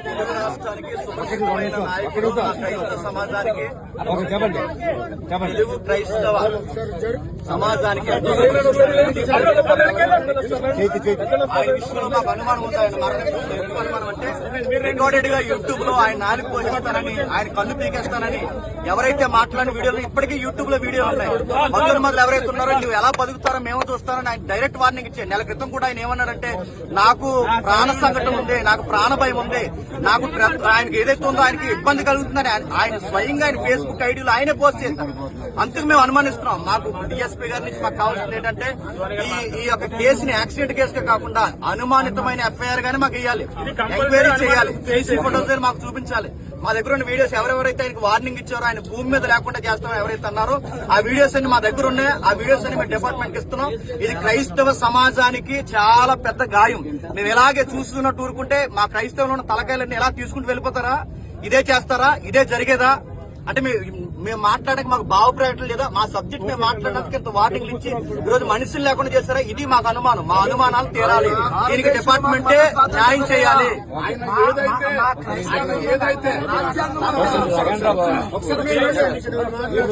తెలుగు రాష్ట్రానికి సుపరిచితమైన నాయకుడు క్రైస్తవ సమాజానికి తెలుగు క్రైస్తవ సమాజానికి ఆయన విషయంలో మాకు అనుమానం ఉంది. ఆయన మరణం ఎందుకు అనుమానం అంటే రికార్డెడ్ గా యూట్యూబ్ లో ఆయన నాలుగు పోషిస్తానని, ఆయన కన్ను పీకేస్తానని ఎవరైతే మాట్లాడిన వీడియోలు ఇప్పటికీ యూట్యూబ్ లో వీడియోలు ఉన్నాయి. మందుల మందులు ఎవరైతే ఉన్నారో నువ్వు ఎలా బతుకుతారో మేము చూస్తారని ఆయన డైరెక్ట్ వార్నింగ్ ఇచ్చే. నెల క్రితం కూడా ఆయన ఏమన్నాడంటే, నాకు ప్రాణ సంకటం ఉంది, నాకు ప్రాణ భయం ఉంది, నాకు ఆయనకి ఏదైతే ఉందో ఆయనకి ఇబ్బంది కలుగుతుందని ఆయన స్వయంగా ఆయన ఫేస్బుక్ ఐడీలో ఆయనే పోస్ట్ చేశారు. అందుకు మేము అనుమానిస్తున్నాం. మాకు డిఎస్పీ గారి నుంచి మాకు కావాల్సింది ఏంటంటే ఈ యొక్క కేసుని యాక్సిడెంట్ కేసుగా కాకుండా అనుమానితమైన ఎఫ్ఐఆర్ గానీ మాకు ఇవ్వాలి, ఎంక్వైరీ చేయాలి, సీసీ ఫోటోస్ మాకు చూపించాలి. మా దగ్గర ఉన్న వీడియోస్ ఎవరెవరైతే ఆయనకు వార్నింగ్ ఇచ్చారో, ఆయన భూమి మీద లేకుండా చేస్తామో ఎవరైతే అన్నారో ఆ వీడియోస్ అన్ని మా దగ్గర ఉన్నాయి. ఆ వీడియోస్ అన్ని మేము డిపార్ట్మెంట్ కి ఇస్తున్నాం. ఇది క్రైస్తవ సమాజానికి చాలా పెద్ద గాయం. మేము ఇలాగే చూసుకున్నట్టు ఊరుకుంటే మా క్రైస్తవులు ఉన్న తలకాయలన్నీ ఎలా తీసుకుంటూ వెళ్ళిపోతారా? ఇదే చేస్తారా? ఇదే జరిగేదా? అంటే మేము మాట్లాడక మాకు భావప్రకటన లేదా? మా సబ్జెక్ట్ మేము మాట్లాడడానికి ఇంత వార్నింగ్లు ఇచ్చి ఈరోజు మనుషులు లేకుండా చేస్తారా? ఇది మాకు అనుమానం. మా అనుమానాలు తీరాలి. దీనికి డిపార్ట్మెంటే న్యాయం చేయాలి.